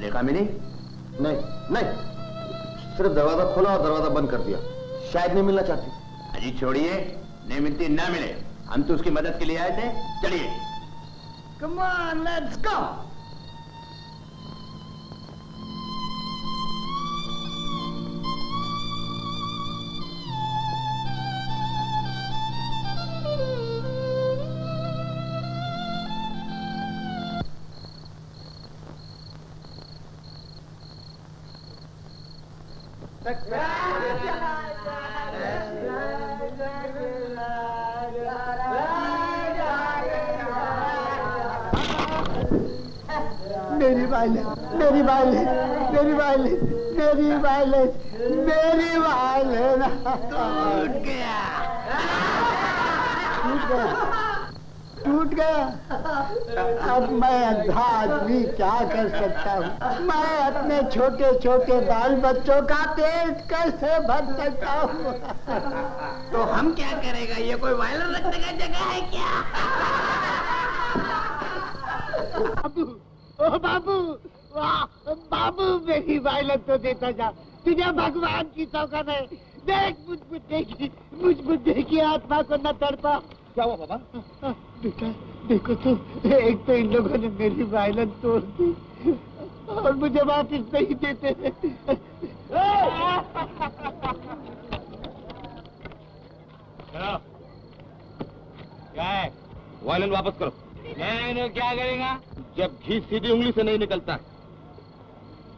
देखा मिली? नहीं नहीं, सिर्फ दरवाजा खोला और दरवाजा बंद कर दिया। शायद नहीं मिलना चाहती। अजी छोड़िए, नहीं मिलती ना मिले, हम तो उसकी मदद के लिए आए थे। चलिए। Come on, let's go. मेरी वायलेट, मेरी वायलेट, मेरी वायलेट, मेरी वायलेट, मेरी वायलेट टूट गया, टूट गया, टूट गया। अब मैं अंधा आदमी क्या कर सकता हूँ? मैं अपने छोटे छोटे बाल बच्चों का पेट कैसे भर सकता हूँ? तो हम क्या करेगा? ये कोई वायलेट रखने का जगह है क्या? बाबू, ओ बाबू, वाह बाबू, मेरी वायलेट तो देता जा। तुझे भगवान की सौगंध है। देख मुझ बुद्धे की आत्मा को न तड़पा। क्या हुआ बाबा? बेटा देखो तो, एक तो इन लोगों ने मेरी वायलेट तोड़ दी और मुझे वापस नहीं देते। क्या है? वायलेट वापस करो। मैं क्या करेगा? जब घी सीधी उंगली से नहीं निकलता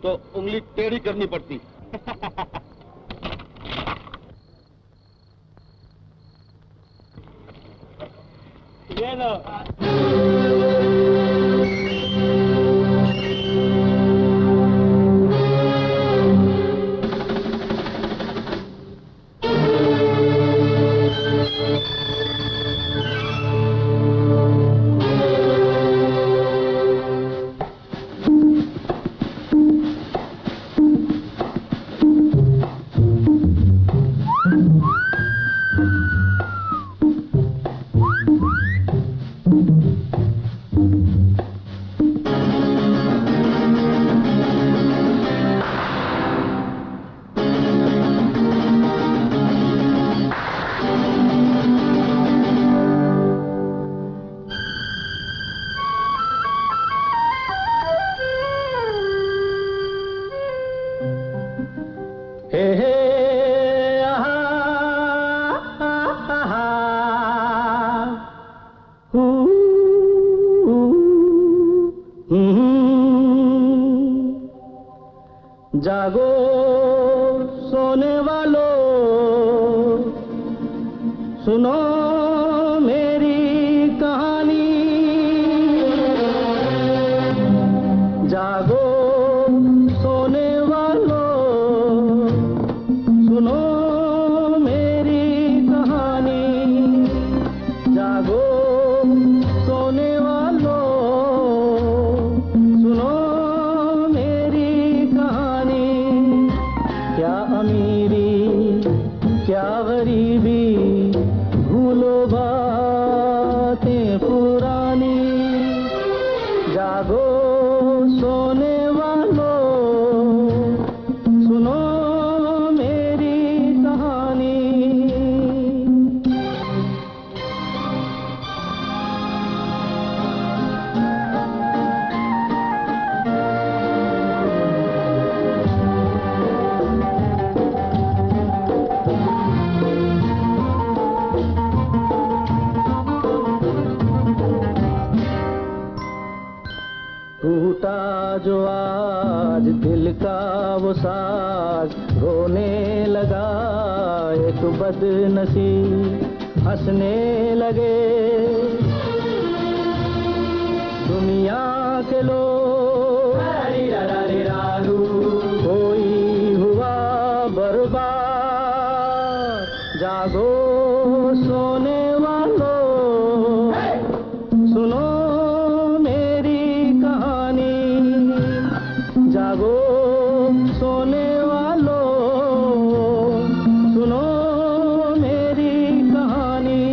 तो उंगली टेढ़ी करनी पड़ती। ये लो। जागो सोने वालों, सुनो मेरी कहानी। जागो सोने वालों, सुनो मेरी कहानी। जागो सोने वालों, सुनो मेरी कहानी। क्या अमीरी क्या गरीबी, भूलो बातें पुरानी। जागो सोने वालों, सुनो मेरी कहानी। टूटा जो आज दिल का वो साज, रोने लगा एक बदनसीब, हंसने लगे दुनिया के लोग। कोई हुआ बर्बाद। जागो सोने वालों, सुनो मेरी कहानी। जागो सोने वालों, सुनो मेरी कहानी।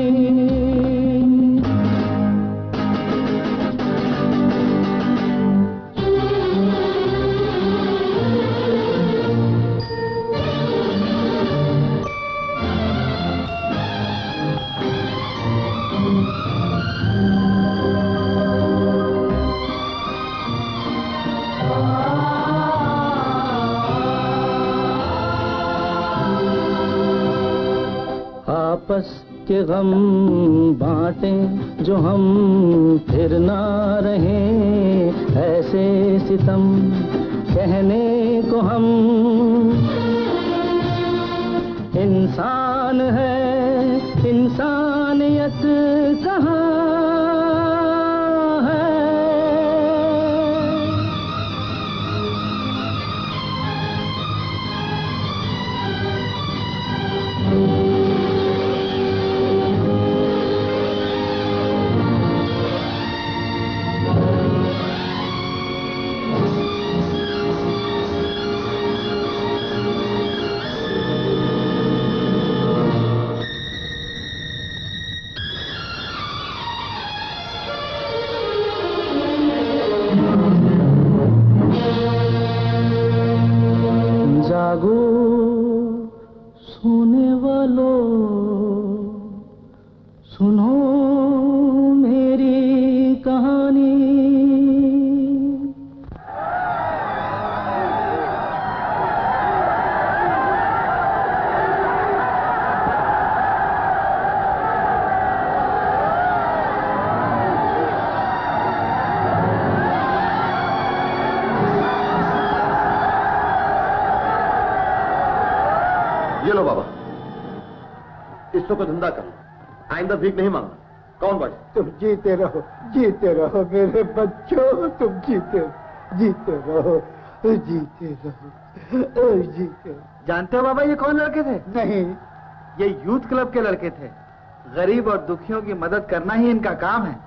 आपस के गम बांटें जो हम फिर ना रहें ऐसे सितम कहने को हम इंसान है इंसानियत कहाँ है। जागो सोने वालों सुनो मेरी कहानी। ये लो बाबा, इसको कोई धंधा कर लो, आइंदा भीख नहीं मांगना। कौन भाई? तुम जीते रहो मेरे बच्चों, तुम जीते रहो, जीते रहो। जानते हो बाबा ये कौन लड़के थे? नहीं, ये यूथ क्लब के लड़के थे। गरीब और दुखियों की मदद करना ही इनका काम है।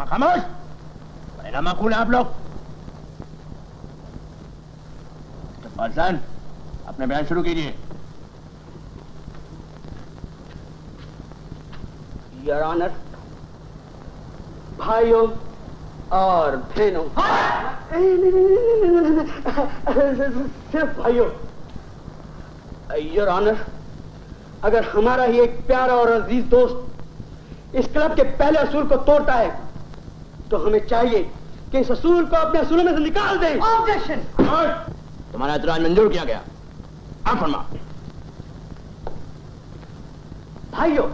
खामोश, बड़े माकूल हैं आप लोग। फरसान, अपने बयान शुरू कीजिए। योर ऑनर, भाइयों और बहनों, सिर्फ भाइयों। योर ऑनर, अगर हमारा ही एक प्यारा और अजीज दोस्त इस क्लब के पहले असूल को तोड़ता है तो हमें चाहिए कि इस असूल को अपने असूलों में से निकाल दें। ऑब्जेक्शन। तुम्हारा एतराज मंजूर किया गया। आप फरमा। भाइयों,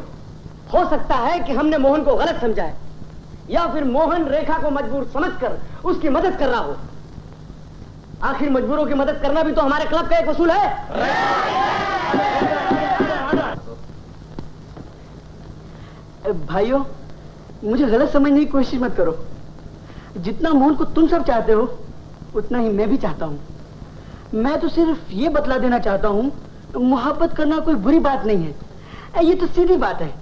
हो सकता है कि हमने मोहन को गलत समझा है या फिर मोहन रेखा को मजबूर समझकर उसकी मदद कर रहा हो। आखिर मजबूरों की मदद करना भी तो हमारे क्लब का एक असूल है। भाइयों, मुझे गलत समझने की कोशिश मत करो। जितना मोहन को तुम सब चाहते हो उतना ही मैं भी चाहता हूं। मैं तो सिर्फ ये बतला देना चाहता हूं, मोहब्बत करना कोई बुरी बात नहीं है। ये तो सीधी बात है।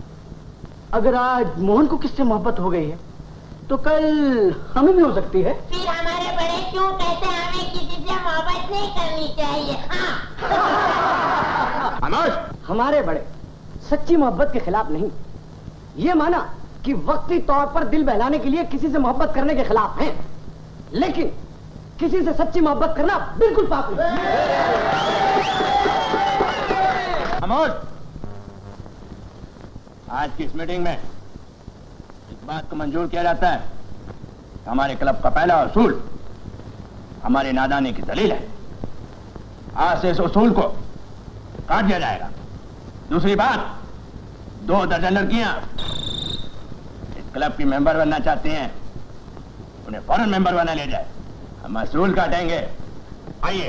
अगर आज मोहन को किससे मोहब्बत हो गई है तो कल हमें भी हो सकती है। फिर हमारे बड़े क्यों कहते हैं हमें किसी से मोहब्बत नहीं करनी चाहिए? हमारे बड़े सच्ची मोहब्बत के खिलाफ नहीं, ये माना कि वक्ती तौर पर दिल बहलाने के लिए किसी से मोहब्बत करने के खिलाफ हैं, लेकिन किसी से सच्ची मोहब्बत करना बिल्कुल पाप नहीं। खामोश। आज की इस मीटिंग में इस बात को मंजूर किया जाता है कि हमारे क्लब का पहला असूल हमारी नादानी की दलील है। आज से इस उसूल को काट दिया जाएगा। दूसरी बात, 2 दर्जन लड़कियां इस क्लब की मेंबर बनना चाहती हैं, उन्हें फौरन मेंबर बना ले जाए। हम असूल काटेंगे। आइए।